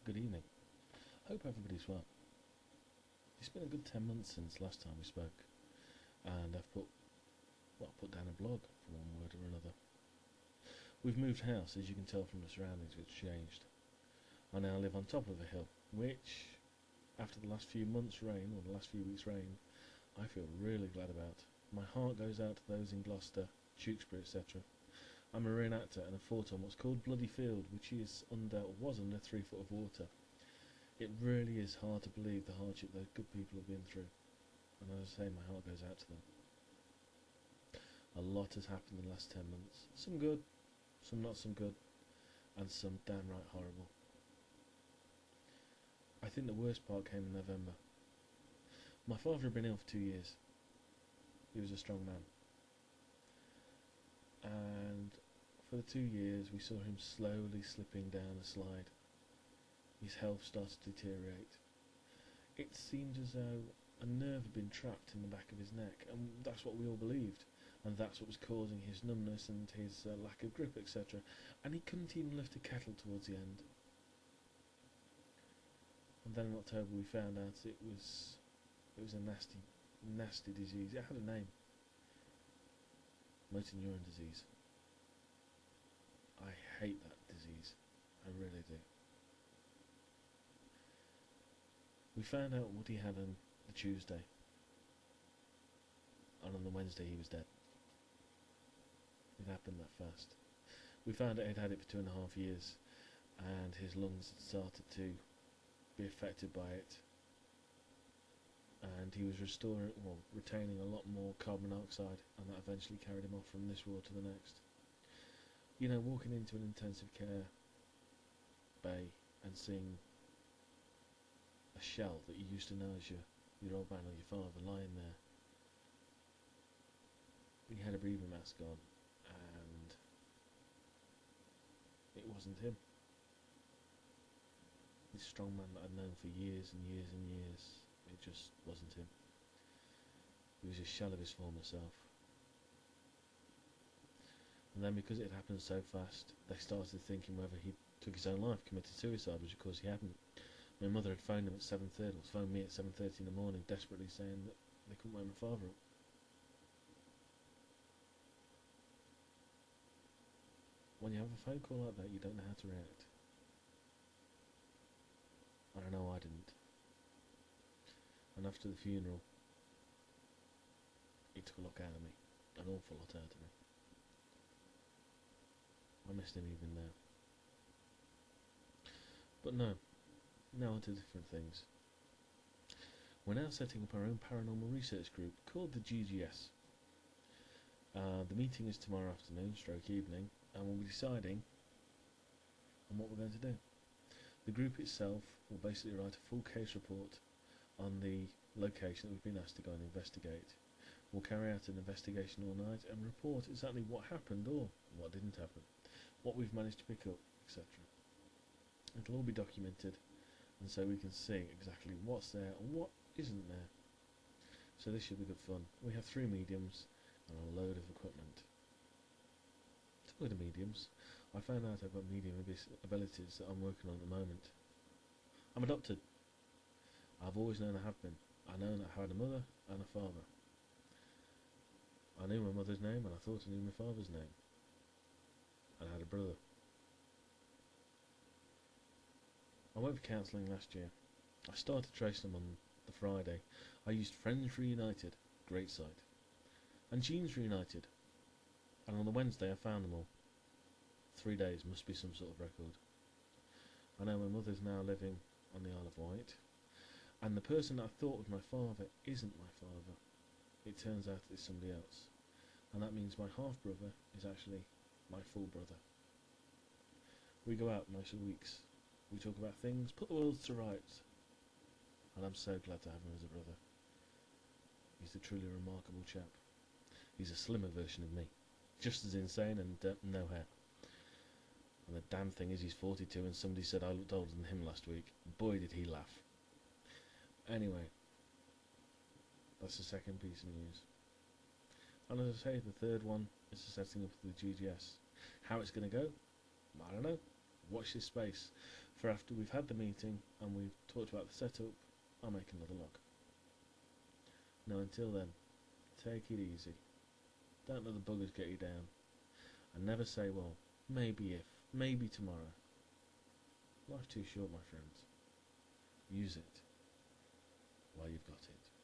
good evening. Hope everybody's well. It's been a good 10 months since last time we spoke, and I've put down a blog for one word or another. We've moved house, as you can tell from the surroundings, which changed. I now live on top of a hill, which, after the last few months' rain, or the last few weeks' rain, I feel really glad about. My heart goes out to those in Gloucester, Tewkesbury, etc. I'm a reenactor and have fought on what's called Bloody Field, which was under 3 foot of water. It really is hard to believe the hardship those good people have been through, and as I say, my heart goes out to them. A lot has happened in the last 10 months. Some good, some not so good, and some downright horrible. I think the worst part came in November. My father had been ill for 2 years. He was a strong man. And for the 2 years we saw him slowly slipping down a slide. His health started to deteriorate. It seemed as though a nerve had been trapped in the back of his neck, and that's what we all believed. And that's what was causing his numbness and his lack of grip, etc. And he couldn't even lift a kettle towards the end. And then in October we found out it was a nasty, nasty disease. It had a name. Motor neuron disease. I hate that disease. I really do. We found out what he had on the Tuesday, and on the Wednesday he was dead. It happened that fast. We found out he'd had it for 2.5 years, and his lungs had started to be affected by it, and he was retaining a lot more carbon dioxide, and that eventually carried him off from this world to the next. You know, walking into an intensive care bay and seeing a shell that you used to know as your old man or your father lying there. He had a breathing mask on, and it wasn't him. This strong man that I'd known for years and years and years, it just wasn't him. He was a shell of his former self. And then because it happened so fast, they started thinking whether he took his own life, committed suicide, which of course he hadn't. My mother had phoned him at 7:30, or phoned me at 7:30 in the morning, desperately saying that they couldn't wake my father up. When you have a phone call like that, you don't know how to react. I know I didn't. And after the funeral, it took a lot out of me, an awful lot out of me. I missed him even now. But no, now on to different things. We're now setting up our own paranormal research group called the GGS. The meeting is tomorrow afternoon, stroke evening, and we'll be deciding on what we're going to do. The group itself will basically write a full case report on the location that we've been asked to go and investigate. We'll carry out an investigation all night and report exactly what happened or what didn't happen, what we've managed to pick up, etc. It'll all be documented, and so we can see exactly what's there and what isn't there. So this should be good fun. We have 3 mediums and a load of equipment. Talking of mediums, I found out I've got medium abilities that I'm working on at the moment. I'm adopted. I've always known I have been. I know that I had a mother and a father. I knew my mother's name and I thought I knew my father's name. And I had a brother. I went for counselling last year. I started tracing them on the Friday. I used Friends Reunited, great site, and Genes Reunited, and on the Wednesday I found them all. 3 days must be some sort of record. I know my mother's now living on the Isle of Wight, and the person I thought was my father isn't my father. It turns out it's somebody else, and that means my half-brother is actually my full brother. We go out most of the weeks. We talk about things, put the world to rights, and I'm so glad to have him as a brother. He's a truly remarkable chap. He's a slimmer version of me, just as insane and no hair. And the damn thing is he's 42 and somebody said I looked older than him last week. Boy did he laugh. Anyway, that's the second piece of news. And as I say, the third one is the setting up of the GGS. How it's going to go? I don't know. Watch this space, for after we've had the meeting and we've talked about the setup, I'll make another log. Now until then, take it easy. Don't let the buggers get you down. And never say, well, maybe if, maybe tomorrow. Life's too short, my friends. Use it while you've got it.